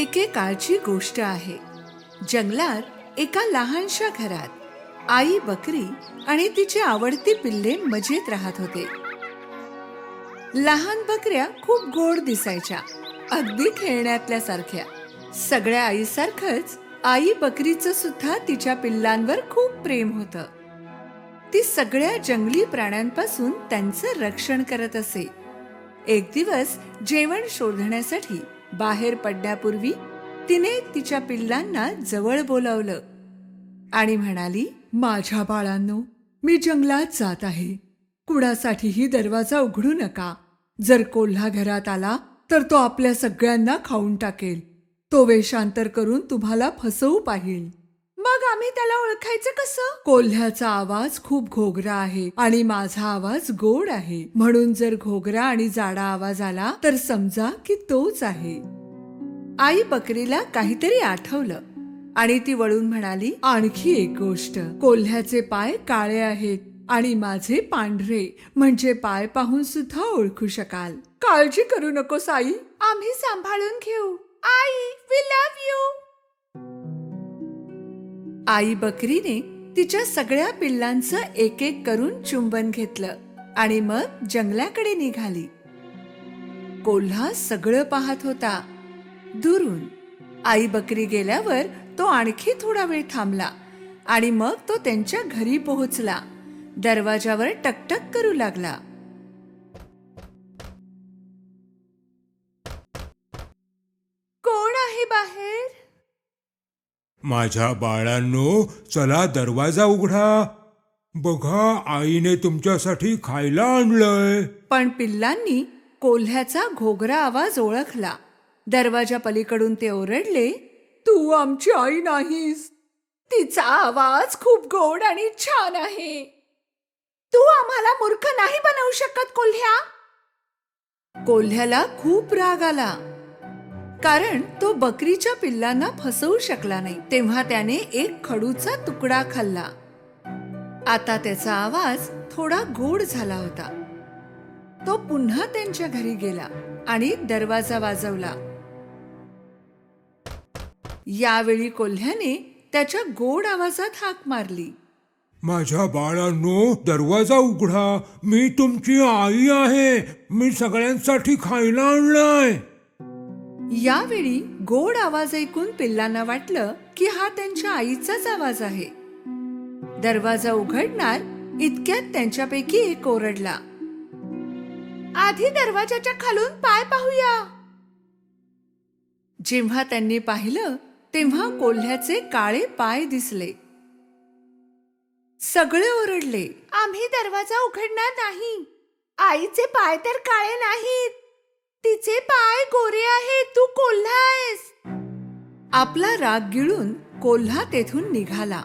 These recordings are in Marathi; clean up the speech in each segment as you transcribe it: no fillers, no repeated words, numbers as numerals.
एकेकाळची गोष्ट आहे. जंगलात एका लहानशा घरात आई बकरी आणि तिची आवडती पिल्ले मजेत राहत होते. लहान बकऱ्या खूप गोड दिसायच्या, अगदी खेळण्यातल्या सारख्या. सगळ्या आईसारखंच आई बकरीचं सुद्धा तिच्या पिल्लांवर खूप प्रेम होतं. ती सगळ्या जंगली प्राण्यांपासून त्यांचं रक्षण करत असे. एक दिवस जेवण शोधण्यासाठी बाहेर पडण्यापूर्वी तिने तिच्या पिल्लांना जवळ बोलावलं आणि म्हणाली, माझ्या बाळांनो, मी जंगलात जात आहे. कुणासाठीही दरवाजा उघडू नका. जर कोल्हा घरात आला तर तो आपल्या सगळ्यांना खाऊन टाकेल. तो वेषांतर करून तुम्हाला फसवू पाहिल. मग आम्ही त्याला ओळखायचं कसं? कोल्ह्याचा आवाज खूप घोगरा आहे आणि माझा आवाज गोड आहे, म्हणून जर घोगरा आणि जाडा आवाज आला तर समजा की तोच आहे. आई बकरीला काहीतरी आठवलं आणि ती वळून म्हणाली, आणखी एक गोष्ट, कोल्ह्याचे पाय काळे आहेत आणि माझे पांढरे, म्हणजे पाय पाहून सुद्धा ओळखू शकाल. काळजी करू नकोस आई, आम्ही सांभाळून घेऊ. आई, वी लव्ह यू. आई बकरीने तिच्या सगळ्या पिल्लांचं एक एक करून चुंबन घेतलं आणि मग जंगलाकडे निघाली. कोल्हा सगळं पाहत होता दुरून. आई बकरी गेल्यावर तो आणखी थोडा वेळ थांबला आणि मग तो त्यांच्या घरी पोहोचला. दरवाजावर टकटक करू लागला. कोण आहे बाहेर? माझ्या बाळांनो, चला दरवाजा उघडा. बघा, आईने तुमच्यासाठी खायला आणलंय. पण पिल्लांनी कोल्ह्याचा घोगरा आवाज ओळखला. दरवाजा पलीकडून ते ओरडले, तू आमची आई नाहीस. तिचा आवाज खूप गोड आणि छान आहे. तू आम्हाला मूर्ख नाही बनवू शकत कोल्ह्या. कोल्ह्याला खूप राग आला, कारण तो बकरीच्या पिल्लांना फसवू शकला नाही. तेव्हा त्याने एक खडूचा तुकडा खाल्ला. आता त्याचा आवाज थोडा गोड झाला होता. तो पुन्हा त्यांच्या घरी गेला आणि दरवाजा वाजवला. यावेळी कोल्ह्याने त्याच्या गोड आवाजात हाक मारली, माझ्या बाळांनो, दरवाजा उघडा. मी तुमची आई आहे. मी सगळ्यांसाठी खायला आणलंय. यावेळी गोड आवाज ऐकून पिल्लांना वाटलं की हा त्यांच्या आईचाच आवाज आहे. दरवाजा उघडणार इतक्यात त्यांच्यापैकी एक ओरडला, आधी दरवाजाच्या खालून पाय पाहूया. जेव्हा त्यांनी पाहिलं तेव्हा कोल्ह्याचे काळे पाय दिसले. सगळे ओरडले, आम्ही दरवाजा उघडणार नाही. आईचे पाय तर काळे नाहीत, तिचे पाय गोरे आहेत. तू कोल्हा आहेस. आपला राग गिळून कोल्हा तेथून निघाला.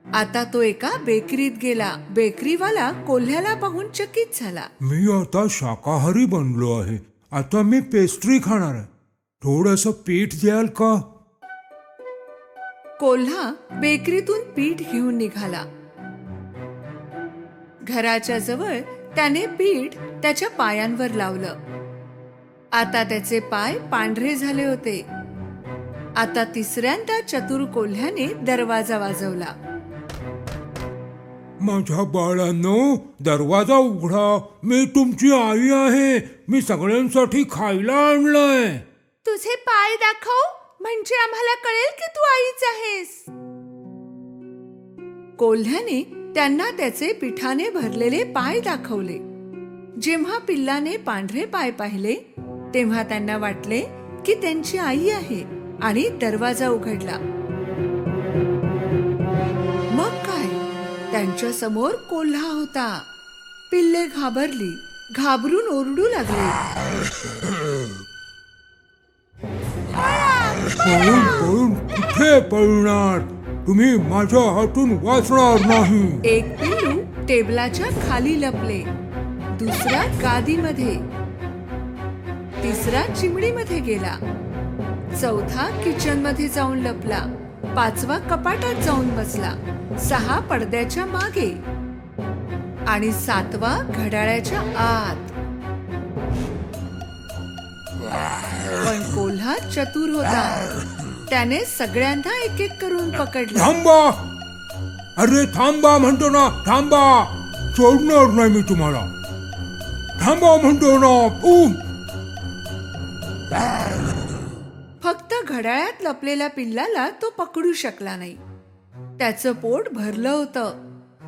आता तो एका बेकरीत गेला. बेकरीवाला कोल्ह्याला पाहून चकित झाला. मी आता शाकाहारी बनलो आहे. आता मी पेस्ट्री खाणार आहे. थोडंसं पीठ द्याल का? कोल्हा बेकरीतून पीठ घेऊन निघाला. घराच्या जवळ त्याने पीठ त्याच्या पायांवर लावलं. आता त्याचे पाय पांढरे झाले होते. आता तिसऱ्यांदा चतुर कोल्ह्याने दरवाजा वाजवला. माझ्या बाळांनो, दरवाजा उघडा. मी तुमची आई आहे. मी सगळ्यांसाठी खायला आणलंय. तुझे पाय दाखव, म्हणजे आम्हाला कळेल की तू आईच आहेस. कोल्ह्याने त्यांना त्याचे पिठाने भरलेले पाय दाखवले. जेव्हा पिल्लाने पांढरे पाय पाहिले तेव्हा त्यांना वाटले की त्यांची आई आहे आणि दरवाजा उघडला. मग काय, त्यांच्या समोर कोल्हा होता. पिल्ले घाबरली, घाबरून ओरडू लागले, पळून पळून कुठे पळणार? तुम्ही माझ्या हातून वाचणार नाही. एक पिल्लू टेबलाच्या खाली लपले, दुसरा गादीमध्ये, तिसरा चिमणीमध्ये गेला, चौथा किचन मध्ये जाऊन लपला, पाचवा कपाटात जाऊन बसला, सहा पडद्याच्या मागे आणि सातवा घड्याळाच्या आत. पण कोल्हा चतुर होता. त्याने सगळ्यांना एक एक करून पकडलं. थांबा, अरे थांबा म्हणतो ना, थांबा, सोडणार नाही मी तुम्हाला. थांबा म्हणतो ना. फक्त घड्याळात लपलेल्या पिल्लाला तो पकडू शकला नाही. त्याचं पोट भरलं होतं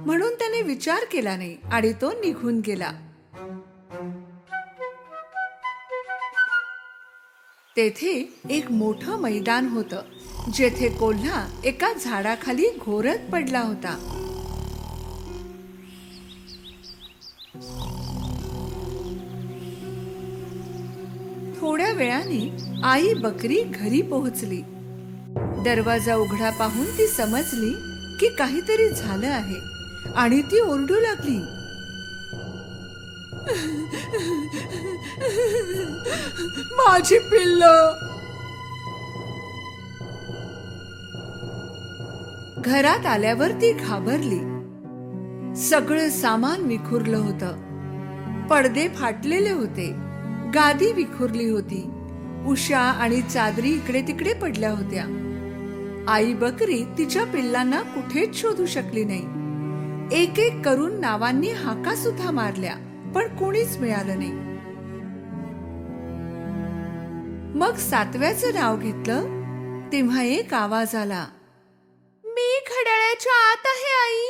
म्हणून त्याने विचार केला नाही आणि तो निघून गेला. तेथे एक मोठं मैदान होतं, जेथे कोल्हा एका झाडाखाली घोरत पडला होता. थोड्या वेळाने आई बकरी घरी पोहोचली. दरवाजा उघडा पाहून ती समजली की काहीतरी झालं आहे आणि ती ओरडू लागली. माझी पिल्ल. घरात आल्यावर ती घाबरली. सगळं सामान विखुरलं होतं. पडदे फाटलेले होते. गादी विखुरली होती. उषा आणि चादरी इकडे तिकडे पडल्या होत्या. आई बकरी तिच्या पिल्लांना कुठेच शोधू शकली नाही. एक एक करून नावांनी हाका सुद्धा मारल्या, पण कोणीच मिळालं नाही. मग 7व्याचं नाव घेतलं तेव्हा एक आवाज आला. मी घड्याळाच्या आत आहे आई.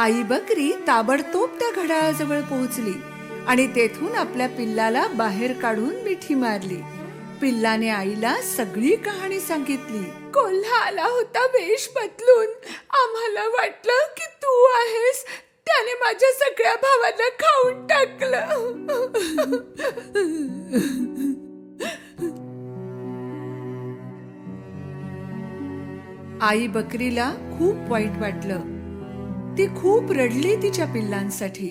आई बकरी ताबडतोब त्या घड्याळाजवळ पोहोचली आणि तेथून आपल्या पिल्लाला बाहेर काढून मिठी मारली. पिल्लाने आईला सगळी कहाणी सांगितली. कोल्हा आला होता वेश बदलून. आम्हाला वाटलं की तू आहेस. त्याने माझ्या सगळ्या भावांना खाऊन टाकलं. आई बकरीला खूप वाईट वाटलं. ती खूप रडली तिच्या पिल्लांसाठी.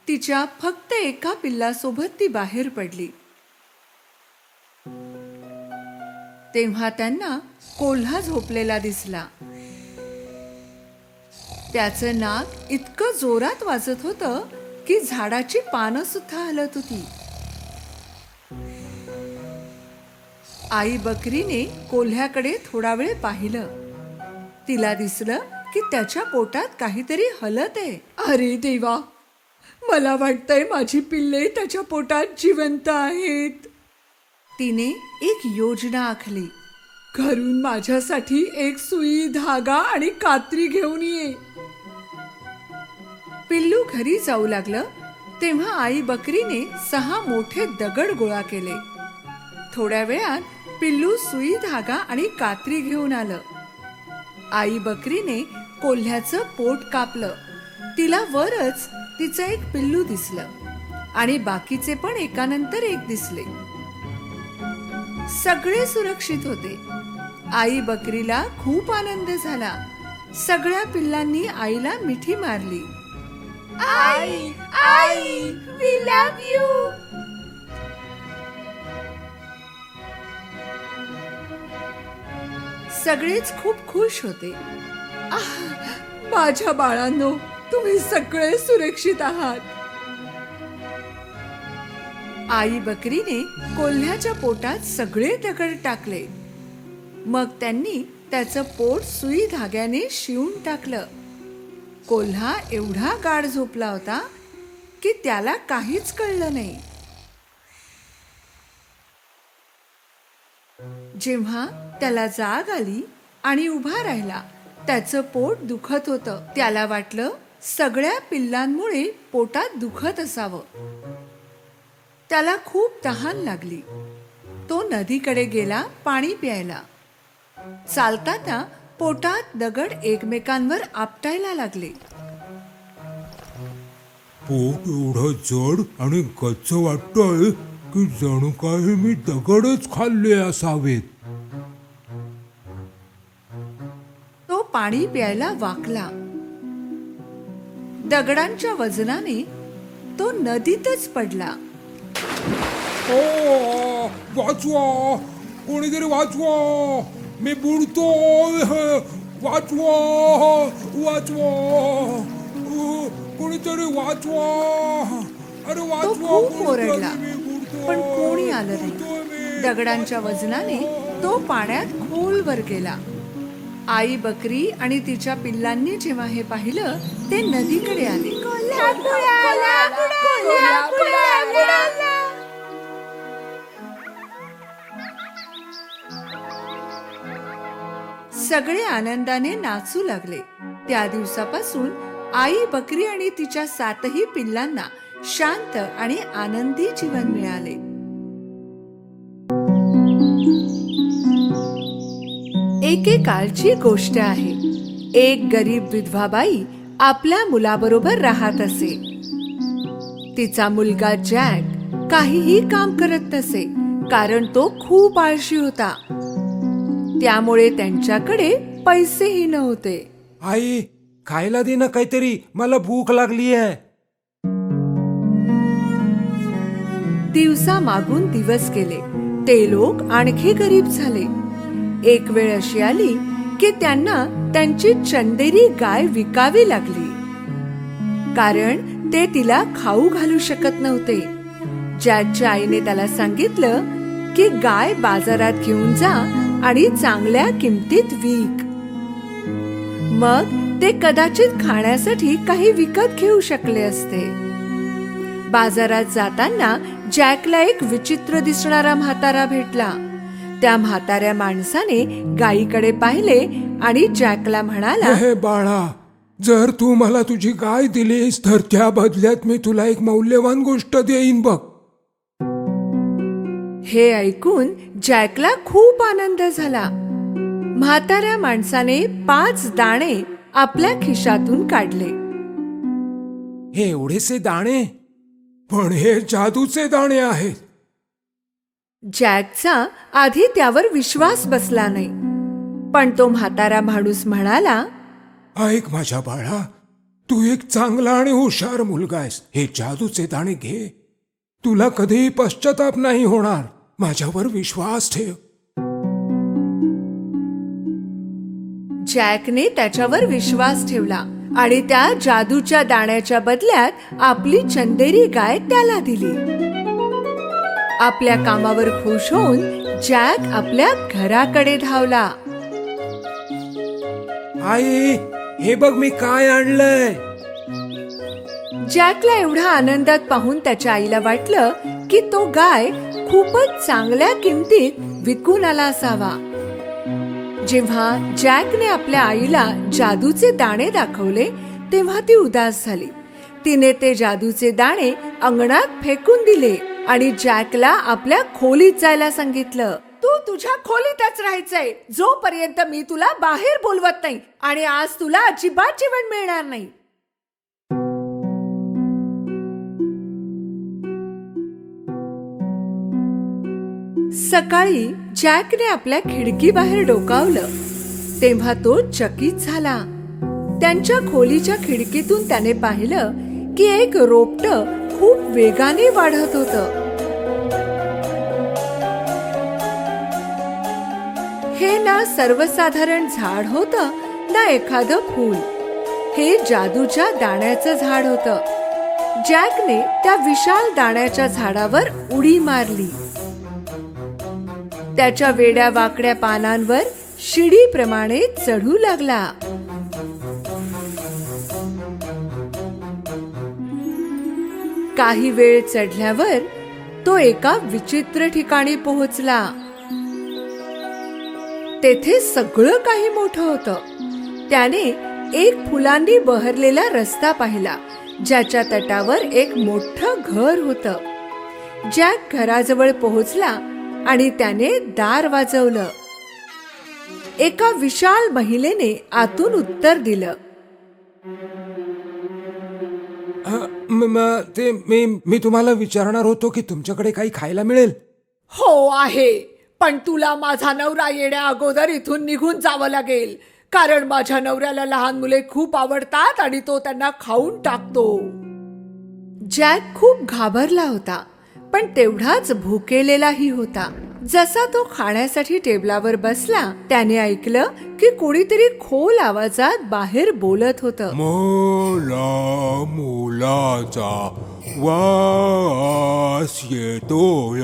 तिच्या फक्त एका पिल्लासोबत ती बाहेर पडली. तेव्हा त्यांना कोल्हा झोपलेला दिसला. त्याचं नाक इतकं जोरात वाजत होतं की झाडाची पानं सुद्धा हलत होती. आई बकरीने कोल्ह्याकडे थोडा वेळ पाहिलं. तिला दिसलं की त्याच्या पोटात काहीतरी हलत आहे. अरे देवा, मला वाटतंय माझी पिल्ले त्याच्या पोटात जिवंत आहेत. तिने एक योजना आखली. घरून माझ्यासाठी एक सुई, धागा आणि कात्री घेऊन ये. पिल्लू घरी जाऊ लागलं तेव्हा आई बकरीने 6 मोठे दगड गोळा केले. थोड्या वेळात पिल्लू सुई, धागा आणि कात्री घेऊन आलं. आई बकरीने कोल्ह्याचं पोट कापलं. तिला वरच तिचं एक पिल्लू दिसलं आणि बाकीचे पण एकानंतर एक दिसले. सगळे सुरक्षित होते. आई बकरीला खूप आनंद झाला. सगळ्या पिल्लांनी आईला मिठी मारली. आई, आई, वी लव्ह यू. सगळेच खूप खुश होते. माझ्या बाळांनो, तुम्ही सगळे सुरक्षित आहात. आई बकरीने कोल्ह्याच्या पोटात सगळे दगड टाकले. मग त्यांनी त्याचं पोट सुई धाग्याने शिवून टाकलं. कोल्हा एवढा गाढ झोपला होता की त्याला काहीच कळलं नाही. जेव्हा त्याला जाग आली आणि उभा राहिला, त्याचं पोट दुखत होतं. त्याला वाटलं सगळ्या पिल्लांमुळे पोटात दुखत असावं. त्याला खूप तहान लागली. तो नदीकडे गेला पाणी प्यायला. चालताना पोटात दगड एकमेकांवर आपटायला लागले. पोट एवढं जड आणि गच्च वाटतंय की जणू काही मी दगडच खाल्ले असावेत. तो पाणी प्यायला वाकला. दगडांच्या वजनाने तो नदीतच पडला. ओ, वाचवा, कोणीतरी वाचवा, मी बुडतोय, वाचवा, वाचवा, कोणीतरी वाचवा. अरे तो वाचवा, खूप बुडतोय ओरडला, मी, बुडतोय. पण कोणी आलं नाही. बुडतोय मी. दगडांच्या वजनाने तो पाण्यात खोलवर गेला. आई बकरी आणि तिच्या पिल्लांनी जेव्हा हे पाहिलं ते नदीकडे आले. सगळे आनंदाने नाचू लागले. त्या दिवसापासून आई बकरी आणि तिच्या 7ही पिल्लांना शांत आणि आनंदी जीवन मिळाले. एकेकाळची गोष्ट आहे. एक गरीब विधवा बाई आपल्या मुलाबरोबर राहत असे. तिचा मुलगा जॅक काहीही काम करत नसे, कारण तो खूप आळशी होता. त्यामुळे त्यांच्याकडे पैसेही नव्हते. आई, खायला दे ना काहीतरी, मला भूक लागली आहे. दिवसा मागून दिवस गेले. ते लोक आणखी गरीब झाले. एक वेळ अशी आली की त्यांना त्यांची चंदेरी गाय विकावी लागली, कारण ते तिला खाऊ घालू शकत नव्हते. जॅकच्या आईने त्याला सांगितलं की गाय बाजारात घेऊन जा आणि चांगल्या किमतीत विक. मग ते कदाचित खाण्यासाठी काही विकत घेऊ शकले असते. बाजारात जाताना जॅकला एक विचित्र दिसणारा म्हातारा भेटला. त्या म्हाताऱ्या माणसाने गायीकडे पाहिले आणि जॅकला म्हणाला, हे बाळा, जर तू मला तुझी गाय दिलीस तर त्या बदल्यात मी तुला एक मौल्यवान गोष्ट देईन बघ. हे ऐकून जॅकला खूप आनंद झाला. म्हाताऱ्या माणसाने 5 दाणे आपल्या खिशातून काढले. हे एवढेसे दाणे? पण हे जादूचे दाणे आहेत. जॅकचा आधी त्यावर विश्वास बसला नाही, पण तो म्हातारा माणूस म्हणाला, ऐक माझ्या बाळा, तू एक चांगला आणि हुशार मुलगा आहेस. हे जादूचे दाणे घे. तुला कधीही पश्चाताप नाही होणार. माझ्यावर विश्वास ठेव. जॅकने त्याच्यावर विश्वास ठेवला आणि त्या जादूच्या दाण्याच्या बदल्यात आपली चंदेरी गाय त्याला दिली. आपल्या कामावर खुश होऊन जॅक आपल्या घराकडे धावला. आई, हे बघ मी काय आणलंय. जॅकला एवढा आनंदात पाहून त्याच्या आईला वाटलं की तो गाय खूपच चांगल्या किमतीत विकून आला असावा. जेव्हा जॅकने आपल्या आईला जादूचे दाणे दाखवले तेव्हा ती उदास झाली. तिने ते जादूचे दाणे अंगणात फेकून दिले आणि जॅकला आपल्या खोलीत जायला सांगितलं. तू तुझ्या खोलीतच राहायचंय जोपर्यंत मी तुला बाहेर बोलवत नाही, आणि आज तुला अजिबात जेवण मिळणार नाही. सकाळी जॅकने आपल्या खिडकी बाहेर डोकावलं तेव्हा तो चकित झाला. त्यांच्या खोलीच्या खिडकीतून त्याने पाहिलं की एक रोपटं खूप वेगाने वाढत होतं. हे ना सर्वसाधारण झाड होतं ना एखादं फूल. हे जादूच्या दाण्याचं झाड होतं. जॅकने त्या विशाल दाण्याच्या झाडावर उडी मारली. त्याच्या वेड्या वाकड्या पानांवर शिडीप्रमाणे चढू लागला. काही वेळ चढल्यावर तो एका विचित्र ठिकाणी पोहोचला. तेथे सगळं काही मोठं होतं. त्याने एक फुलांनी बहरलेला रस्ता पाहिला, ज्याच्या तटावर एक मोठं घर होतं. जॅक घराजवळ पोहोचला आणि त्याने दार वाजवलं. एका विशाल महिलेने आतून उत्तर दिलं. मी तुम्हाला विचारणार होतो की तुमच्याकडे काही खायला मिळेल. हो आहे, पण तुला माझा नवरा येण्या अगोदर इथून निघून जावं लागेल, कारण माझ्या नवऱ्याला लहान मुले खूप आवडतात आणि तो त्यांना खाऊन टाकतो. जॅक खूप घाबरला होता, पण तेवढाच भुकेलेलाही होता. जसा तो खाण्यासाठी टेबलावर बसला त्याने ऐकलं की कोणीतरी खोल आवाजात बाहेर बोलत होतं. मला मुलाचा वास येतोय,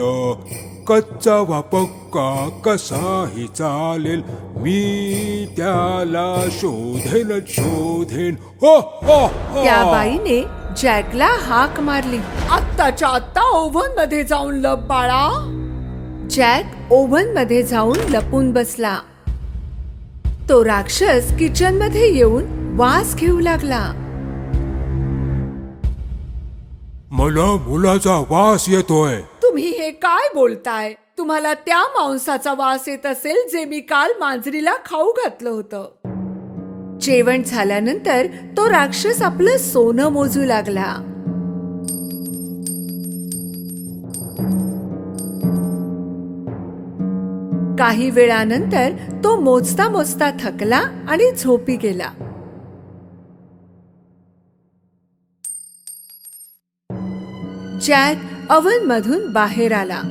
कच्चा वा पक्का कसाही चालेल, मी त्याला शोधेन. हो हो हो. त्या बाईने जॅकला हाक मारली, आत्ताच्या आत्ता ओव्हन मध्ये जाऊन लप बाळा. जॅक ओव्हन मध्ये जाऊन लपून बसला. तो राक्षस किचन मध्ये येऊन वास घेऊ लागला. मला मुलाचा वास येतोय. तुम्ही हे काय बोलताय? तुम्हाला त्या मांसाचा वास येत असेल जे मी काल मांजरीला खाऊ घातलं होतं. जेवण झाल्यानंतर तो राक्षस आपलं सोनं मोजू लागला. काही वेळानंतर तो मोजता मोजता थकला आणि झोपी गेला. जॅक ओव्हन मधून बाहेर आला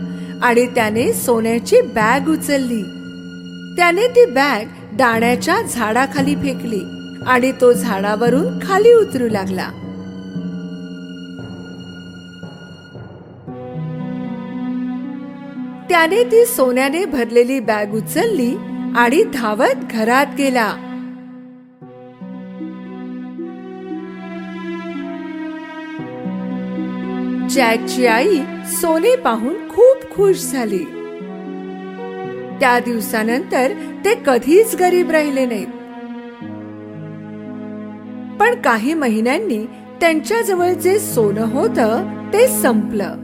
आणि त्याने सोन्याची बॅग उचलली. त्याने ती बॅग दाण्याच्या झाडाखाली फेकली आणि तो झाडावरून खाली उतरू लागला. त्याने ती सोन्याने भरलेली बॅग उचलली आणि धावत घरात गेला. जॅकची आई सोने पाहून खूप खुश झाली. त्या दिवसानंतर ते कधीच गरीब राहिले नाहीत. पण काही महिन्यांनी त्यांच्याजवळ जे सोनं होतं ते संपलं.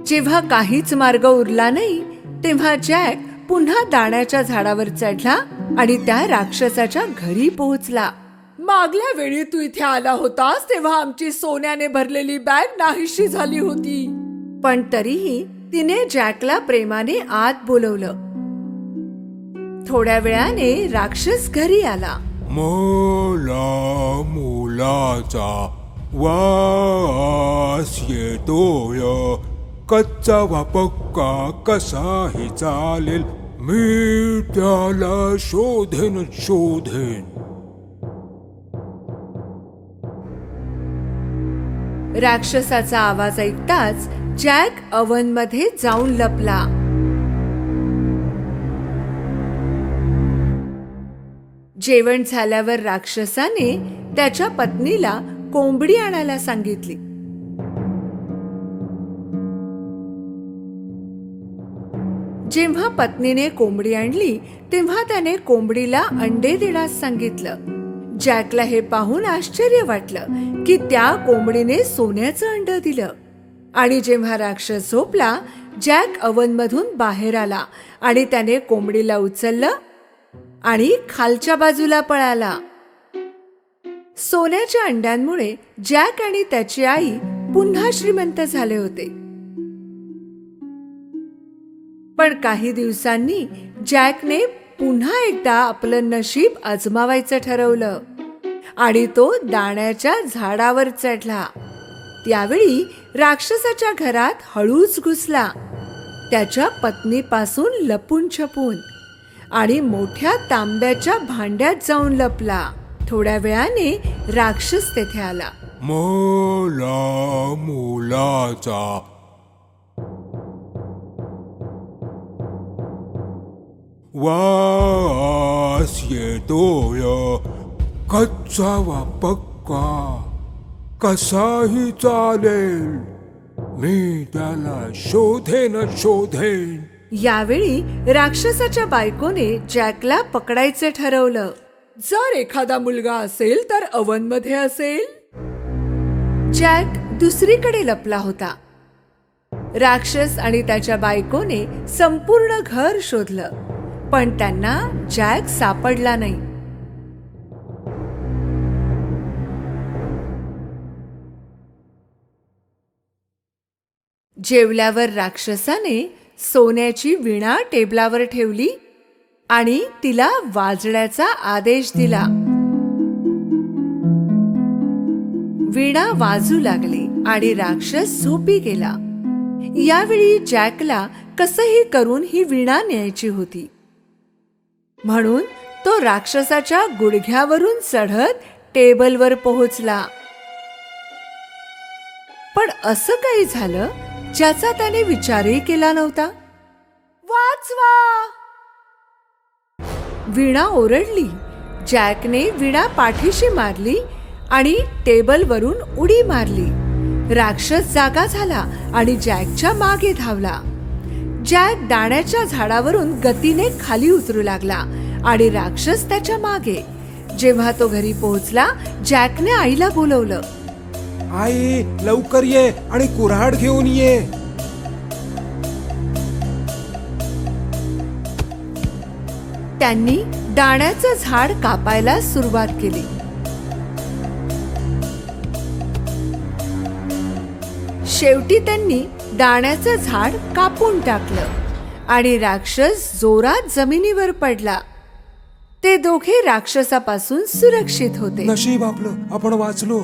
जेव्हा काहीच मार्ग उरला नाही तेव्हा जॅक पुन्हा दाण्याच्या झाडावर चढला आणि त्या राक्षसाच्या घरी पोहोचला. मागल्या वेळी तू इथे आला होतास तेव्हा आमची सोन्याने भरलेली बॅग नाहीशी झाली होती. पण तरीही तिने जॅकला प्रेमाने आत बोलवलं. थोड्या वेळाने राक्षस घरी आला. मला मुलाचा वास येतोय, कच्चा वा पक्का कसाही चालेल, मी त्याला शोधेन. राक्षसाचा आवाज ऐकताच जॅक ओव्हन मध्ये जाऊन लपला. जेवण झाल्यावर राक्षसाने त्याच्या पत्नीला कोंबडी आणायला सांगितली. जेव्हा पत्नीने कोंबडी आणली तेव्हा त्याने कोंबडीला अंडे देण्यास सांगितलं. जॅकला हे पाहून आश्चर्य वाटलं की त्या कोंबडीने सोन्याचं अंड दिलं. आणि जेव्हा राक्षस झोपला जॅक ओव्हन मधून बाहेर आला आणि त्याने कोंबडीला उचललं आणि खालच्या बाजूला पळाला. सोन्याच्या अंड्यांमुळे जॅक आणि त्याची आई पुन्हा श्रीमंत झाले होते. पण काही दिवसांनी जॅकने पुन्हा एकदा आपलं नशीब आजमावायचं ठरवलं आणि तो दाण्याच्या झाडावर चढला. त्यावेळी राक्षसाच्या घरात हळूच घुसला, त्याच्या पत्नीपासून लपून छपून, आणि मोठ्या तांब्याच्या भांड्यात जाऊन लपला. थोड्या वेळाने राक्षस तेथे आला. मला मुलाचा वास येतोय, कच्चा वा पक्का कसाही चालेल, मी त्याला शोधेन. यावेळी राक्षसाच्या बायकोने जॅकला पकडायचं ठरवलं. जर एखादा मुलगा असेल तर ओव्हन मध्ये असेल. जॅक दुसरीकडे लपला होता. राक्षस आणि त्याच्या बायकोने संपूर्ण घर शोधलं पण त्यांना जॅक सापडला नाही. जेवल्यावर राक्षसाने सोन्याची वीणा टेबलावर ठेवली आणि तिला वाजण्याचा आदेश दिला. वीणा वाजू लागली आणि राक्षस झोपी गेला. यावेळी जॅकला कसंही करून ही वीणा न्यायची होती, म्हणून तो राक्षसाच्या गुडघ्यावरून चढत टेबलवर पोहोचला. पण असं काही झालं ज्याचा त्याने विचारही केला नव्हता. वाचवा! वीणा ओरडली. जॅकने वीणा पाठीशी मारली आणि टेबलवरून उडी मारली. राक्षस जागा झाला आणि जॅकच्या मागे धावला. जॅक दाण्याच्या झाडावरून गतीने खाली उतरू लागला आणि राक्षस त्याच्या मागे. जेव्हा तो घरी पोहोचला, जॅकने आईला बोलवलं. आई, लवकर ये आणि कुऱ्हाड घेऊन ये. त्यांनी दाण्याचं झाड कापायला सुरुवात केली. शेवटी त्यांनी दाण्याचं झाड कापून टाकलं आणि राक्षस जोरात जमिनीवर पडला. ते दोघे राक्षसापासून सुरक्षित होते. नशीब आपलं, आपण वाचलो.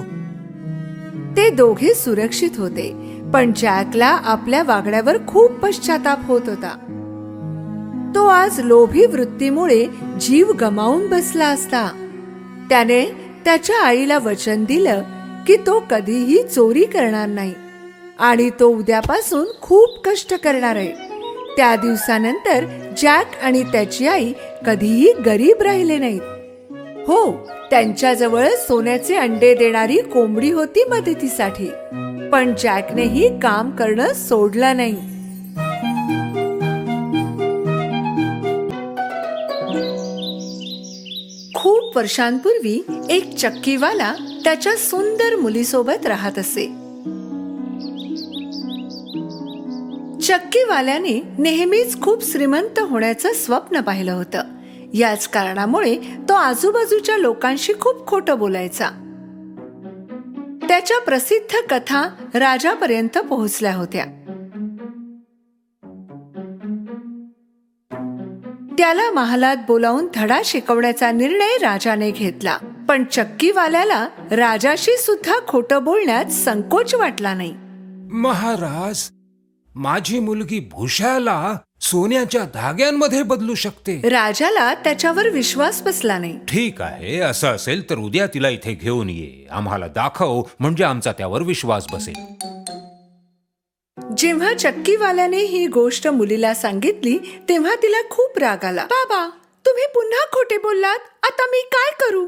ते दोघे सुरक्षित होते, पण जॅकला आपल्या वागण्यावर खूप पश्चाताप होत होता. तो आज लोभी वृत्तीमुळे जीव गमावून बसला असता. त्याने त्याच्या आईला वचन दिलं की तो कधीही चोरी करणार नाही आणि तो उद्यापासून खूप कष्ट करणार आहे. त्या दिवसानंतर जॅक आणि त्याची आई कधीही गरीब राहिले नाहीत. हो, त्यांच्याजवळ सोन्याचे अंडे देणारी कोंबडी होती मदतीसाठी, पण जॅकनेही काम करणं सोडलं नाही. खूप वर्षांपूर्वी एक चक्कीवाला त्याच्या सुंदर मुलीसोबत राहत असे. चक्कीवाल्याने नेहमीच खूप श्रीमंत होण्याचं स्वप्न पाहिलं होतं. याच कारणामुळे तो आजूबाजूच्या लोकांशी खूप खोटं बोलायचा. त्याच्या प्रसिद्ध कथा राजापर्यंत पोहोचल्या होत्या. त्याला महालात बोलावून धडा शिकवण्याचा निर्णय राजाने घेतला. पण चक्कीवाल्याला राजाशी सुद्धा खोटं बोलण्यात संकोच वाटला नाही. महाराज, माझी मुलगी भुशाला सोन्याच्या धाग्यांमध्ये बदलू शकते. राजाला त्याच्यावर विश्वास बसला नाही. ठीक आहे, असं असेल तर उद्या तिला इथे घेऊन ये, आम्हाला दाखव, म्हणजे आमचा त्यावर विश्वास बसेल. जेव्हा चक्कीवाल्याने ही गोष्ट मुलीला सांगितली तेव्हा तिला खूप राग आला. बाबा, तुम्ही पुन्हा खोटे बोललात, आता मी काय करू?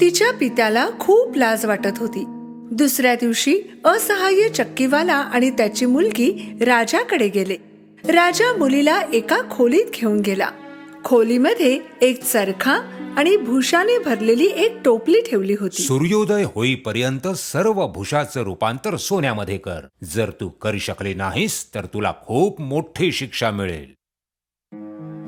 तिच्या पित्याला खूप लाज वाटत होती. दुसऱ्या दिवशी असहाय्य चक्कीवाला आणि त्याची मुलगी राजाकडे गेले. राजा मुलीला एका खोलीत घेऊन गेला. खोलीमध्ये एक चरखा आणि भुशाने भरलेली एक टोपली ठेवली होती. सूर्योदय होईपर्यंत सर्व भुशाचं रूपांतर सोन्यामध्ये कर. जर तू करू शकले नाहीस तर तुला खूप मोठी शिक्षा मिळेल.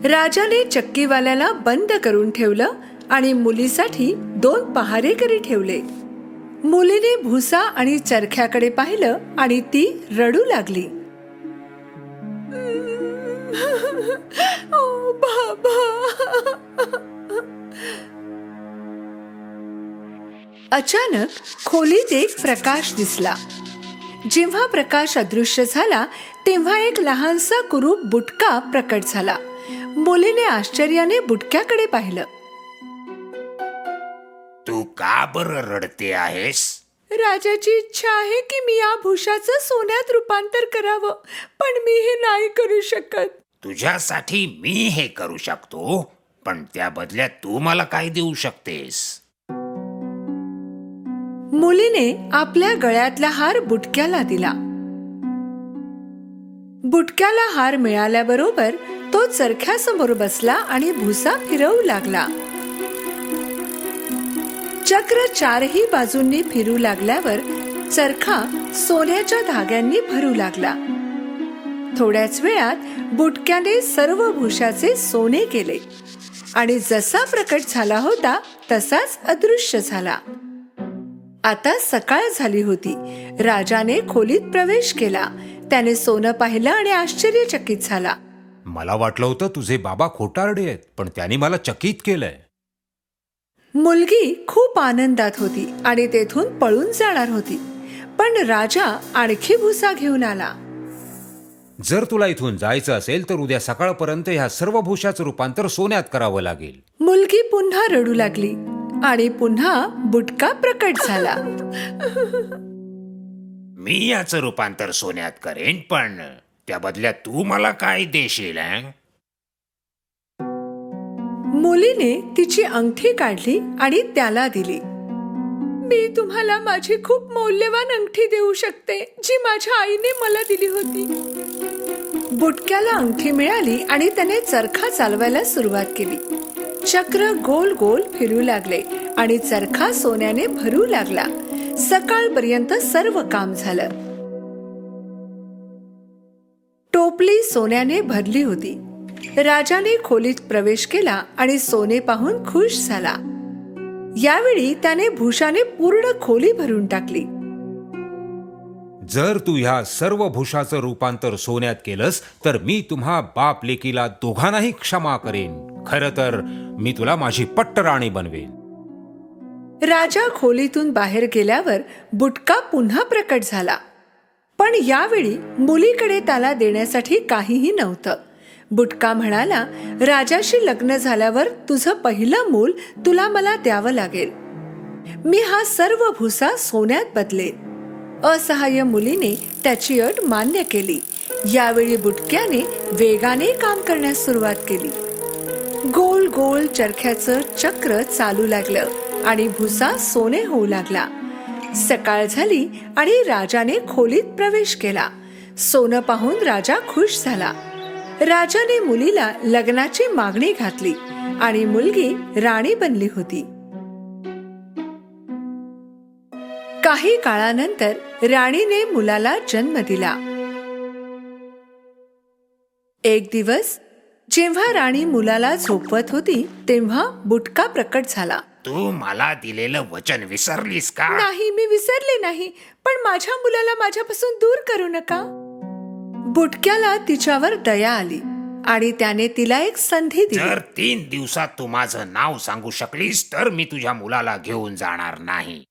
राजाने चक्कीवाल्याला बंद करून ठेवलं आणि मुलीसाठी 2 पहारेकरी ठेवले. मुलीने भुसा आणि चरख्याकडे पाहिलं आणि ती रडू लागली. ओ बाबा. अचानक खोलीत एक प्रकाश दिसला. जेव्हा प्रकाश अदृश्य झाला तेव्हा एक लहानसा कुरूप बुटका प्रकट झाला. मुलीने आश्चर्याने बुटक्याकडे पाहिलं. तू का बरं रडते आहेस? राजाची इच्छा आहे की मी या भुशाचं सोन्यात रूपांतर करावं, पण मी हे नाही करू शकत. तुझ्यासाठी मी हे करू शकतो, पण त्या बदल्यात तू मला काय देऊ शकतेस? मुलीने आपल्या गळ्यातला हार बुटक्याला दिला. बुटक्याला हार मिळाल्याबरोबर तो चरख्यासमोर बसला आणि भुसा फिरवू लागला. चक्र 4ही बाजूंनी फिरू लागल्यावर चरखा सोन्याच्या धाग्यांनी भरू लागला. थोड्याच वेळात बुटक्याने सर्व भुशाचे सोने केले आणि जसा प्रकट झाला होता तसाच अदृश्य झाला. आता सकाळ झाली होती. राजाने खोलीत प्रवेश केला. त्याने सोनं पाहिलं आणि आश्चर्यचकित झाला. मला वाटलं होतं तुझे बाबा खोटारडे आहेत, पण त्यांनी मला चकित केलंय. मुलगी खूप आनंदात होती आणि तेथून पळून जाणार होती, पण राजा आणखी भुसा घेऊन आला. जर तुला इथून जायचं असेल तर उद्या सकाळपर्यंत ह्या सर्व भुशाचं रूपांतर सोन्यात करावं लागेल. मुलगी पुन्हा रडू लागली आणि पुन्हा बुटका प्रकट झाला. मी याचं रूपांतर सोन्यात करेन, पण त्या बदल्यात तू मला काय देशील? मुलीने तिची अंगठी काढली आणि त्याला दिली. मी तुम्हाला माझी खूप मौल्यवान अंगठी देऊ शकते, जी माझ्या आईने मला दिली होती. बुटक्याला अंगठी मिळाली आणि त्याने चरखा चालवायला सुरुवात केली. चक्र गोल गोल फिरू लागले आणि चरखा सोन्याने भरू लागला. सकाळपर्यंत सर्व काम झालं. टोपली सोन्याने भरली होती. राजाने खोलीत प्रवेश केला आणि सोने पाहून खुश झाला. यावेळी त्याने भुशाने पूर्ण खोली भरून टाकली. जर तू ह्या सर्व भुशाचं रूपांतर सोन्यात केलंस तर मी तुम्हा बाप लेकीला दोघांनाही क्षमा करेन. खरं तर मी तुला माझी पट्टराणी बनवेन. राजा खोलीतून बाहेर गेल्यावर बुटका पुन्हा प्रकट झाला. पण यावेळी मुलीकडे त्याला देण्यासाठी काहीही नव्हतं. बुटका म्हणाला, राजाशी लग्न झाल्यावर तुझं पहिलं मूल तुला मला द्यावं लागेल. मी हा सर्व भुसा सोन्यात बदलेन. असहाय्य मुलीने त्याची अट मान्य केली. यावेळी बुटक्याने वेगाने काम करण्यास सुरुवात केली. गोल गोल चरख्याचं चक्र चालू लागलं आणि भुसा सोने होऊ लागला. सकाळ झाली आणि राजाने खोलीत प्रवेश केला. सोनं पाहून राजा खुश झाला. राजाने मुलीला लग्नाची मागणी घातली आणि मुलगी राणी बनली होती. काही काळानंतर राणीने मुलाला जन्म दिला. एक दिवस जेव्हा राणी मुलाला झोपवत होती तेव्हा बुटका प्रकट झाला. तू मला दिलेलं वचन विसरलीस का? नाही, मी विसरले नाही, पण माझ्या मुलाला माझ्यापासून दूर करू नका. बुटक्याला तिच्यावर दया आली आणि त्याने तिला एक संधी दिली. जर 3 दिवसात तू माझं नाव सांगू शकलीस तर मी तुझ्या मुलाला घेऊन जाणार नाही.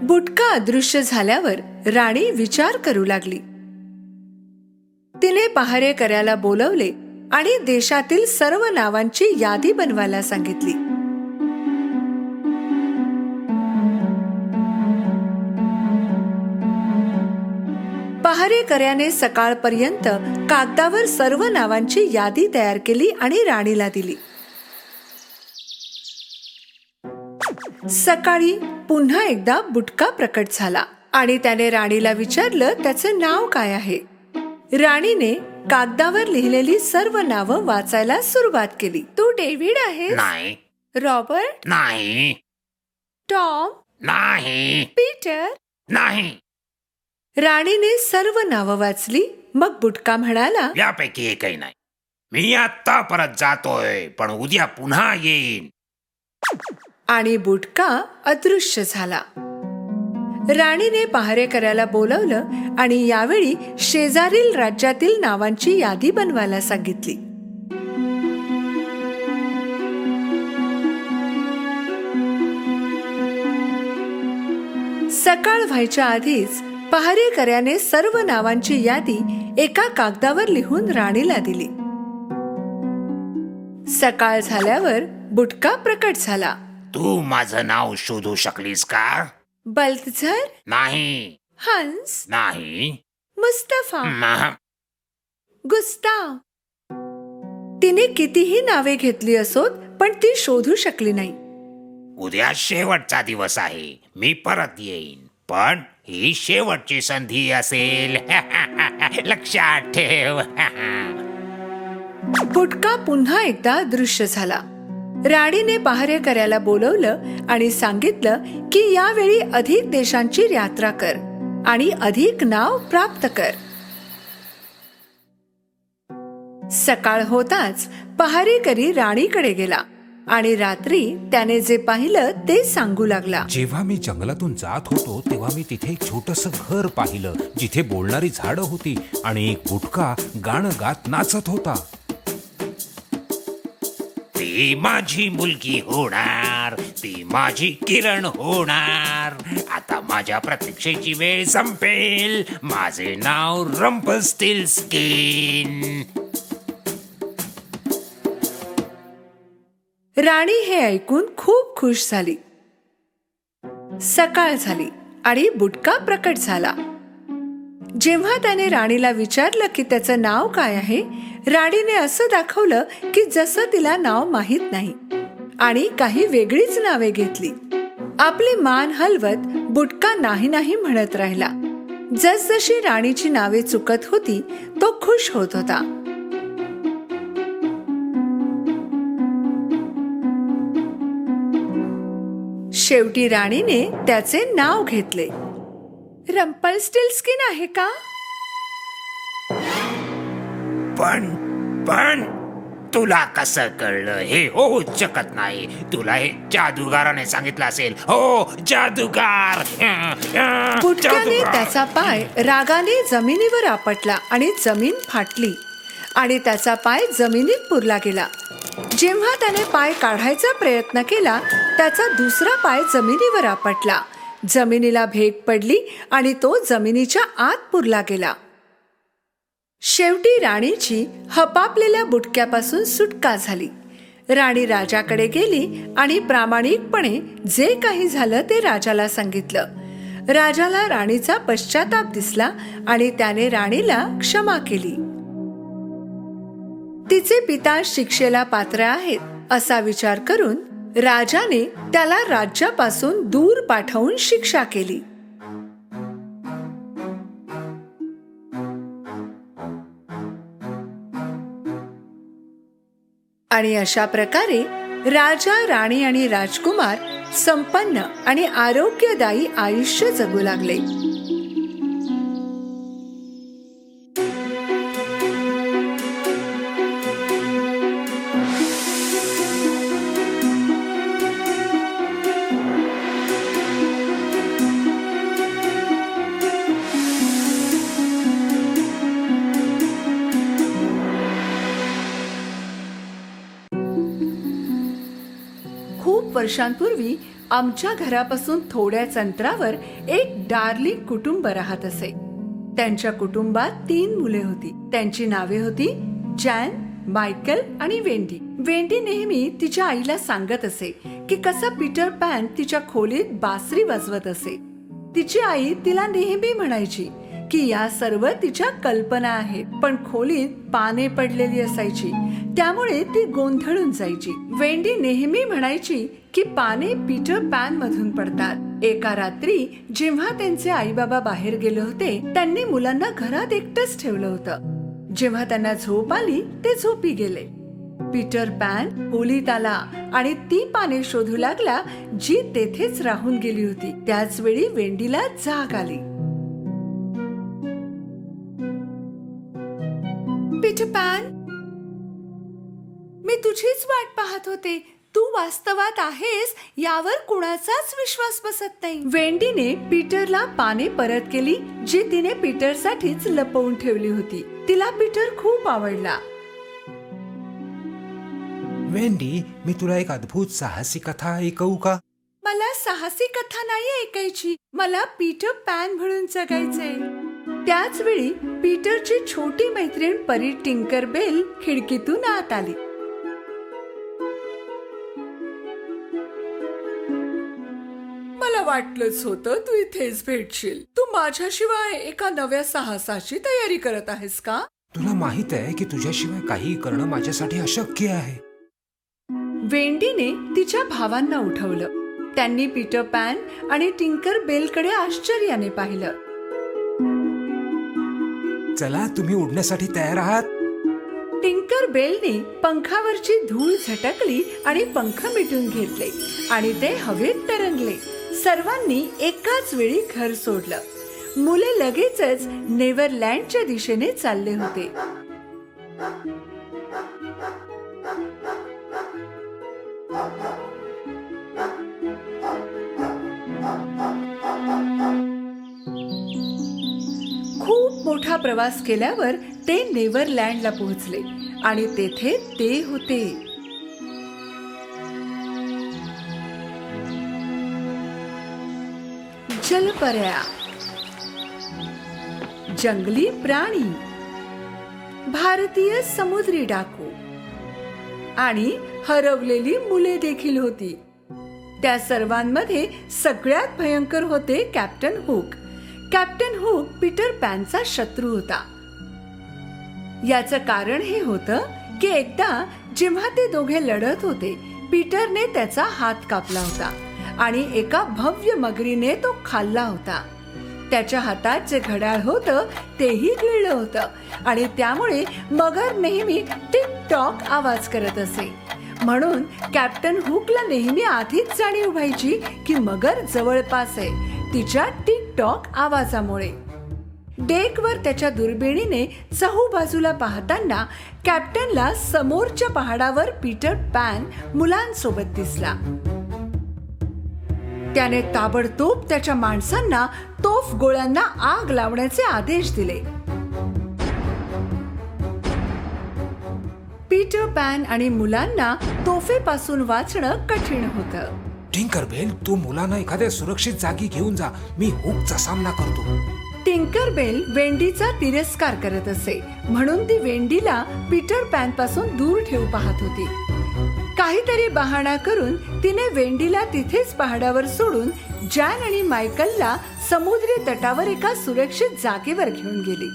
बुटका अदृश्य झाल्यावर राणी विचार करू लागली. तिने पहारेकऱ्याला बोलवले आणि देशातील सर्व नावांची यादी बनवायला सांगितली. पहारेकऱ्याने सकाळपर्यंत कागदावर सर्व नावांची यादी तयार केली आणि राणीला दिली. सकाळी पुन्हा एकदा बुटका प्रकट झाला आणि त्याने राणीला विचारलं त्याचं नाव काय आहे. राणीने कागदावर लिहिलेली सर्व नावं वाचायला सुरुवात केली. तू डेव्हिड आहेस? नाही. रॉबर्ट? नाही. टॉम? नाही. पीटर? नाही. राणीने सर्व नावं वाचली. मग बुटका म्हणाला, यापैकी एकही नाही. मी आता परत जातोय, पण उद्या पुन्हा येईन. आणि बुटका अदृश्य झाला. राणीने पहारेकऱ्याला बोलवलं आणि यावेळी शेजारील राज्यातील नावांची यादी बनवायला सांगितली. सकाळ व्हायच्या आधीच पहारेकऱ्याने सर्व नावांची यादी एका कागदावर लिहून राणीला दिली. सकाळ झाल्यावर बुटका प्रकट झाला. तू माझं नाव शोधू शकलीस का? बल्तझर? नाही. हंस? नाही. मुस्तफा? मह. गुस्ताव? तिने कितीही नावे घेतली असोत पण ती शोधू शकली नाही. उद्या शेवटचा दिवस आहे. मी परत येईन, पण ही शेवटची संधी असेल. लक्षात ठेव. बुटका पुन्हा एकदा दृश्य झाला. राणीने पहारेकऱ्याला बोलवलं आणि सांगितलं की यावेळी अधिक देशांची यात्रा कर आणि अधिक नाव प्राप्त कर. सकाळ होताच पहारेकरी राणीकडे गेला आणि रात्री त्याने जे पाहिलं ते सांगू लागला. जेव्हा मी जंगलातून जात होतो तेव्हा मी तिथे एक छोटस घर पाहिलं, जिथे बोलणारी झाडं होती आणि एक बुटका गाणं गात नाचत होता. ती माझी मुलगी होणार, ती माझी किरण होणार. आता माझ्या प्रतीक्षेची वेळ संपेल. माझे नाव रंपलस्टिल्टस्किन. राणी हे ऐकून खूप खुश झाली. सकाळ झाली आणि बुटका प्रकट झाला. जेव्हा त्याने राणीला विचारलं की त्याचं नाव काय आहे, राणीने असं दाखवलं की जसं तिला नाव माहित नाही आणि काही वेगळीच नावे घेतली. आपली मान हलवत बुटका नाही नाही म्हणत राहिला. जसजशी राणीची नावे चुकत होती तो खुश होत होता. शेवटी राणीने त्याचे नाव घेतले. रंपलस्टिल्टस्किन आहे का? पण तुला कसं कळलं? हे होऊच शकत नाही. तुला हे जादूगाराने सांगितलं असेल. हो, जादूगार. बुटक्याने त्याचा पाय रागाने जमिनीवर आपटला आणि जमीन फाटली आणि त्याचा पाय जमिनीत पुरला गेला. जेव्हा त्याने पाय काढायचा प्रयत्न केला, त्याचा दुसरा पाय जमिनीवर आपटला. जमिनीला भेग पडली आणि तो जमिनीच्या आत पुरला गेला. शेवटी राणीची हपापलेल्या बुटक्यापासून सुटका झाली. राणी राजाकडे गेली आणि प्रामाणिकपणे जे काही झालं ते राजाला सांगितलं. राजाला राणीचा पश्चाताप दिसला आणि त्याने राणीला क्षमा केली. तिचे पिता शिक्षेला पात्र आहेत असा विचार करून राजाने त्याला राज्यापासून दूर पाठवून शिक्षा केली. आणि अशा प्रकारे राजा, राणी आणि राजकुमार संपन्न आणि आरोग्यदायी आयुष्य जगू लागले. खूप वर्षांपूर्वी आमच्या घरापासून थोड्याच अंतरावर एक डार्लिंग कुटुंब राहत असे. त्यांच्या कुटुंबात 3 मुले होती. त्यांची नावे होती जॅन, मायकल आणि वेंडी. वेंडी नेहमी तिच्या आईला सांगत असे की कसा पीटर पॅन तिच्या खोलीत बासरी वाजवत असे. तिची आई तिला नेहमी म्हणायची की या सर्व तिच्या कल्पना आहेत, पण खोलीत पाने पडलेली असायची त्यामुळे ती गोंधळून जायची. वेंडी नेहमी म्हणायची की पाने पीटर पॅन मधून पडतात. एका रात्री जेव्हा त्यांचे आई बाबा बाहेर गेले होते, त्यांनी मुलांना घरात एकटंच ठेवलं होतं. जेव्हा त्यांना झोप आली ते झोपी गेले. पीटर पॅन खोलीत आला आणि ती पाने शोधू लागला जी तेथेच राहून गेली होती. त्याच वेळी वेंडीला जाग आली. पीटर पॅन, मी तुझीच वाट पाहत होते. तू वास्तवात आहेस यावर कुणाचाच विश्वास बसत नाही. वेंडीने पीटरला पाने परत केली जी तिने पीटरसाठीच लपवून ठेवली होती. तिला पीटर खूप आवडला. वेंडी, मी तुला एक अद्भुत साहसी कथा ऐकवू का? मला साहसी कथा नाही ऐकायची. मला पीटर पॅन म्हणून जगायचंय. त्याच वेळी पीटरची छोटी मैत्रीण परी टिंकर बेल खिडकीतून आत आली. मला वाटलंच होतं तू इथेच भेटशील. तू माझ्याशिवाय एका नव्या साहसाची तयारी करत आहेस का? तुला माहित आहे की तुझ्याशिवाय काही करणं माझ्यासाठी अशक्य आहे. वेंडीने तिच्या भावांना उठवलं. त्यांनी पीटर पॅन आणि टिंकर बेलकडे आश्चर्याने पाहिलं. चला, तुम्ही उडण्यासाठी तयार आहात? टिंकर बेलने पंखावरची धूळ झटकली आणि पंख मिटून घेतले आणि ते हवेत तरंगले. सर्वांनी एकाच वेळी घर सोडलं. मुले लगेचच नेव्हरलँडच्या दिशेने चालले होते. खूप मोठा प्रवास केल्यावर ते नेव्हरलँडला पोहोचले आणि तेथे ते होते. जलपऱ्या, जंगली प्राणी, भारतीय समुद्री डाकू आणि हरवलेली मुले देखील होती. त्या सर्वांमध्ये सगळ्यात भयंकर होते Captain Hook. Captain Hook Peter पॅनचा शत्रू होता. याचं कारण हे होतं की एकदा जेव्हा ते दोघे लढत होते, पीटरने त्याचा हात कापला होता आणि एका भव्य मगरीने तो खाल्ला होता. त्याच्या हातात जे घड्याळ होतं तेही गिळलं होतं आणि त्यामुळे मगर नेहमी टिक टॉक आवाज करत असे. म्हणून कॅप्टन हुकला नेहमी आधीच जाणीव व्हायची की मगर जवळपास आहे, तिच्या टिक टॉक आवाजामुळे. डेकवर त्याच्या दुर्बिणीने चहूबाजूला पाहताना कॅप्टनला समोरच्या पहाडावर पीटर पॅन मुलांसोबत दिसला. त्याने ताबडतोब त्याच्या माणसांना तोफ गोळ्यांना आग लावण्याचे आदेश दिले. पीटर पॅन आणि मुलांना तोफेपासून वाचणं कठीण होतं. टिंकरबेल, तू मुलांना एखाद्या सुरक्षित जागी घेऊन जा. मी हुकचा सामना करतो. टिंकरबेल वेंडीचा तिरस्कार करत असे, म्हणून ती वेंडीला पीटर पॅन पासून दूर ठेवू पाहत होती. काहीतरी बहाणा करून तिने वेंडीला तिथेच पहाडावर सोडून जॅन आणि मायकलला समुद्री तटावर एका सुरक्षित जागेवर घेऊन गेली.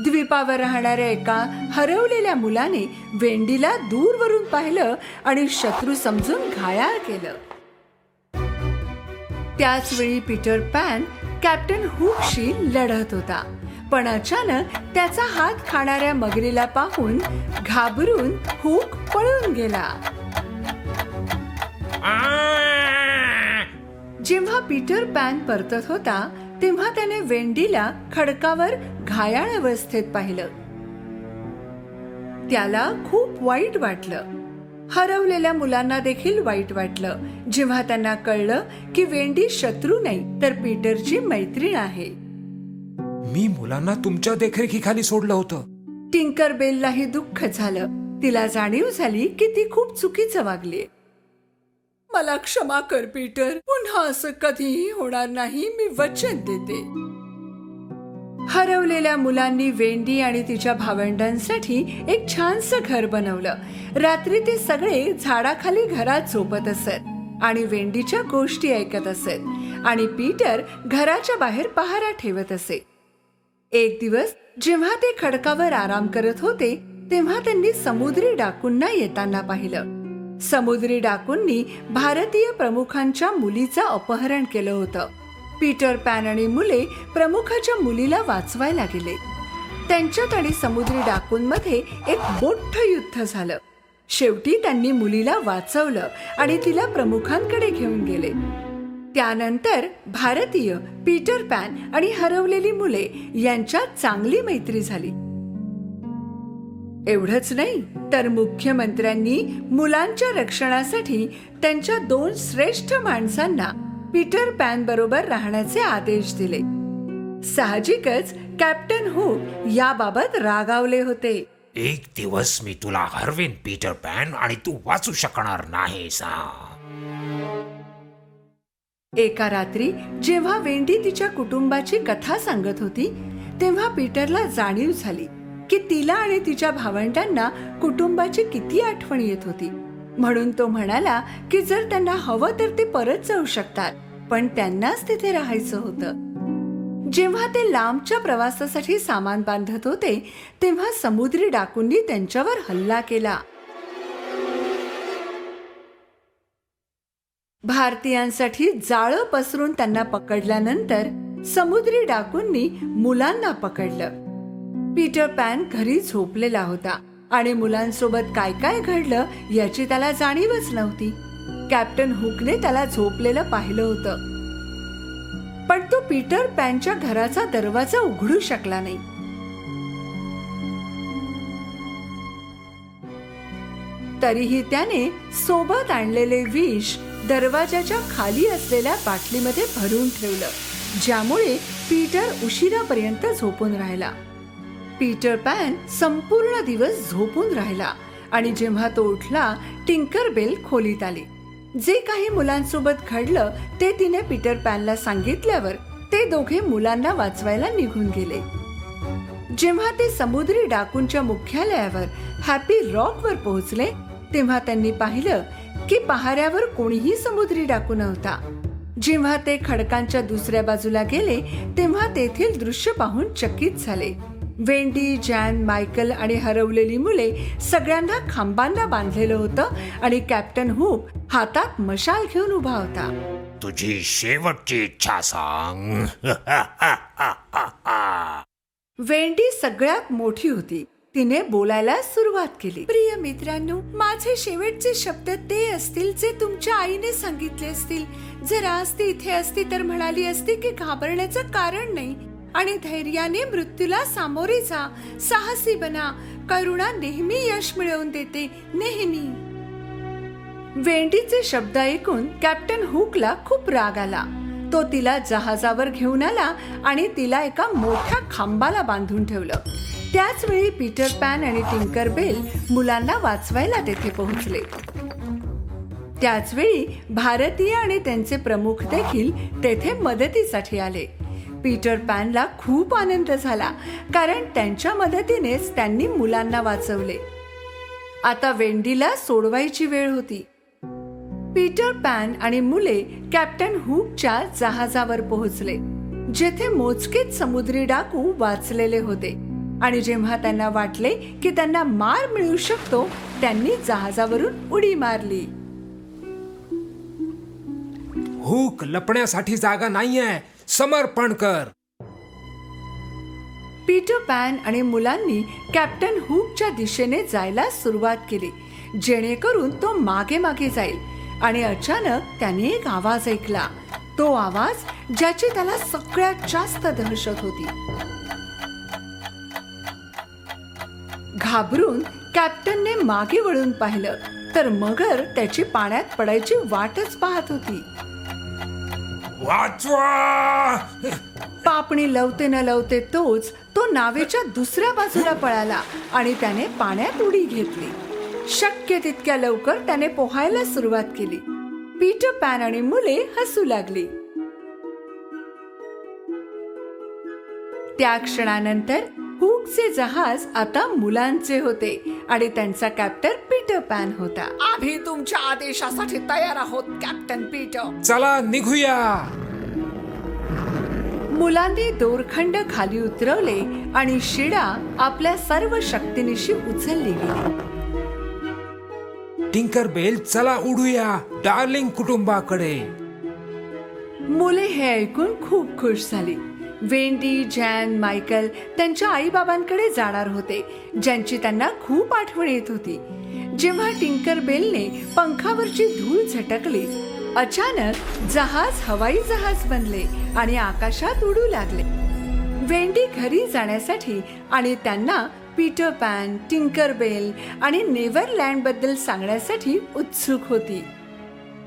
द्वीपावर राहणाऱ्या एका हरवलेल्या मुलाने वेंडीला दूरवरून पाहिलं आणि शत्रू समजून घायाळ केलं. त्याच वेळी पीटर पॅन कॅप्टन हुकशी लढत होता, पण अचानक त्याचा हात खाणाऱ्या मगरीला पाहून घाबरून हुक पळून गेला. जेव्हा पीटर पॅन परतत होता तेव्हा त्याने वेंडीला खडकावर घायाळ अवस्थेत पाहिलं. त्याला खूप वाईट वाटलं. हरवलेल्या मुलांना देखील वाईट वाटलं जेव्हा त्यांना कळलं की वेंडी शत्रू नाही तर पीटरची मैत्रीण आहे. मी मुलांना तुमच्या देखरेखीखाली सोडलं होतं. टिंकरबेललाही दुःख झालं. तिला जाणीव झाली की ती खूप चुकीचं वागली. मला क्षमा कर पीटर, पुन्हा असं कधीही होणार नाही, मी वचन देते. हरवलेल्या मुलांनी वेंडी आणि तिच्या भावंडांसाठी एक छानसं घर बनवलं. रात्री ते सगळे झाडाखाली घरात झोपत असत आणि वेंडीच्या गोष्टी ऐकत असत आणि पीटर घराच्या बाहेर पहारा ठेवत असे. एक दिवस जेव्हा ते खडकावर आराम करत होते तेव्हा त्यांनी समुद्री डाकूंना येताना पाहिलं. समुद्री डाकूंनी भारतीय प्रमुखांच्या मुलीचं अपहरण केलं होतं. पीटर पॅन आणि मुले प्रमुखाच्या मुलीला वाचवायला गेले. त्यांच्यात आणि समुद्री डाकूंमध्ये एक मोठं युद्ध झालं. शेवटी त्यांनी मुलीला वाचवलं आणि तिला प्रमुखांकडे घेऊन गेले. त्यानंतर भारतीय, पीटर पॅन आणि हरवलेली मुले यांच्यात चांगली मैत्री झाली. एवढंच नाही तर मुख्यमंत्र्यांनी मुलांच्या रक्षणासाठी त्यांच्या 2 श्रेष्ठ माणसांना पीटर पॅन बरोबर राहण्याचे आदेश दिले. साहजिकच कॅप्टन हुक याबाबत रागावले होते. एक दिवस मी तुला हरवेन पीटर पॅन आणि तू वाचू शकणार नाहीस. एका रात्री जेव्हा वेंडी तिच्या कुटुंबाची कथा सांगत होती तेव्हा पीटरला जाणीव झाली की तिला आणि तिच्या भावंडांना कुटुंबाची किती आठवण येत होती. म्हणून तो म्हणाला की जर त्यांना हवं तर ते परत जाऊ शकतात, पण त्यांनाच तिथे राहायचं होतं. जेव्हा ते लांबच्या प्रवासासाठी सामान बांधत होते तेव्हा समुद्री डाकूंनी त्यांच्यावर हल्ला केला. भारतीयांसाठी जाळं पसरून त्यांना पकडल्यानंतर समुद्री डाकूंनी मुलांना पकडलं. पीटर पॅन घरी झोपलेला होता आणि मुलांसोबत काय काय घडलं याची त्याला जाणीवच नव्हती. कॅप्टन हुकने त्याला झोपलेलं पाहिलं होतं, पण तो पीटर पॅनच्या घराचा दरवाजा उघडू शकला नाही. तरीही त्याने सोबत आणलेले विष दरवाजाच्या खाली असलेल्या बाटलीमध्ये भरून ठेवलं, ज्यामुळे पीटर उशिरापर्यंत झोपून राहिला. पीटर पॅन संपूर्ण दिवस झोपून राहिला आणि जेव्हा तो उठला टिंकरबेल खोलीत आली. जे काही मुलांसोबत घडलं ते तिने पीटर पॅनला सांगितल्यावर ते दोघे मुलांना वाचवायला निघून गेले. जेव्हा ते समुद्री डाकूंच्या मुख्यालयावर हॅपी रॉक वर पोहोचले तेव्हा त्यांनी पाहिलं की पहाऱ्यावर कोणीही समुद्री डाकू नव्हता. जेव्हा ते खडकांच्या दुसऱ्या बाजूला गेले तेव्हा तेथील दृश्य पाहून चकित झाले. वेंडी, जॅन, मायकल आणि हरवलेली मुले सगळ्यांना खांबांना बांधलेलं होतं आणि कॅप्टन हुक हातात मशाल घेऊन उभा होता. तुझी शेवटची इच्छा सांग. वेंडी सगळ्यात मोठी होती. तिने बोलायला सुरुवात केली. प्रिय मित्रांनो, माझे शेवटचे शब्द ते असतील जे तुमच्या आईने सांगितले असतील. जर आज ती इथे असती तर म्हणाली असती की घाबरण्याचं कारण नाही आणि धैर्याने मृत्यूला सामोरे जा. साहसी बना. करुणा नेहमी यश मिळवून देते. नेहमी. वेंडीचे शब्द ऐकून कॅप्टन हुकला खूप राग आला. तो तिला जहाजावर घेऊन आला आणि तिला एका मोठ्या खांबाला बांधून ठेवलं. त्याच वेळी पीटर पॅन आणि टिंकर बेल मुलांना वाचवायला तेथे पोहोचले. त्याच वेळी भारतीय आणि त्यांचे प्रमुख देखील तेथे मदतीसाठी आले. पीटर पॅनला खूप आनंद झाला कारण त्यांच्या मदतीनेच त्यांनी मुलांना वाचवले. आता वेंडीला सोडवायची वेळ होती. पीटर पॅन आणि मुले कॅप्टन हुकच्या जहाजावर पोहोचले जेथे मोजकेच समुद्री डाकू वाचलेले होते आणि जेव्हा त्यांना वाटले की त्यांना मार मिळू शकतो त्यांनी जहाजावरून उडी मारली. हुक, लपण्यासाठी जागा नाहीये. समर्पण कर. पीटर पॅन आणि मुलांनी कॅप्टन हुकच्या दिशेने जायला सुरुवात केली जेणेकरून तो मागे मागे जाईल. आणि अचानक त्याने एक आवाज ऐकला. तो आवाज ज्याची त्याला सगळ्यात जास्त दहशत होती. घाबरून कॅप्टनने मागे वळून पाहिलं तर मगर त्याची पाण्यात पडायची वाटच पाहत होती. वाचवा. पापणी लवते न लवते तो नावेच्या दुसऱ्या बाजूला पळाला आणि त्याने पाण्यात उडी घेतली. शक्य तितक्या लवकर त्याने पोहायला सुरुवात केली. पीटर पॅन आणि मुले हसू लागली. त्या क्षणानंतर हुकचे जहाज आता मुलांचे होते आणि त्यांचा कॅप्टन पीटर पॅन होता. आम्ही तुमच्या आदेशासाठी तयार आहोत कॅप्टन पीटर. चला निघूया. मुलांनी दोरखंड खाली उतरवले आणि शिडा आपल्या सर्व शक्तीनिशी उचलली गेली. टिंकर बेल, चला उडूया डार्लिंग कुटुंबाकडे. मुले हे ऐकून खूप खुश झाली. वेंडी, जॅन, मायकल त्यांच्या आई बाबांकडे जाणार होते ज्यांची त्यांना खूप आठवण येत होती. जेव्हा टिंकर बेलने पंखावरची धूळ झटकली अचानक जहाज हवाई जहाज बनले आणि आकाशात उडू लागले. वेंडी घरी जाण्यासाठी आणि त्यांना पीटर पॅन, टिंकर बेल आणि नेव्हरलँड बद्दल सांगण्यासाठी उत्सुक होती.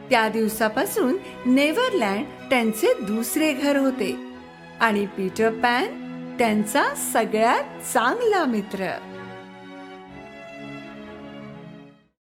त्या दिवसापासून नेव्हरलँड त्यांचे दुसरे घर होते आणि पीटर पॅन त्यांचा सगळ्यात चांगला मित्र.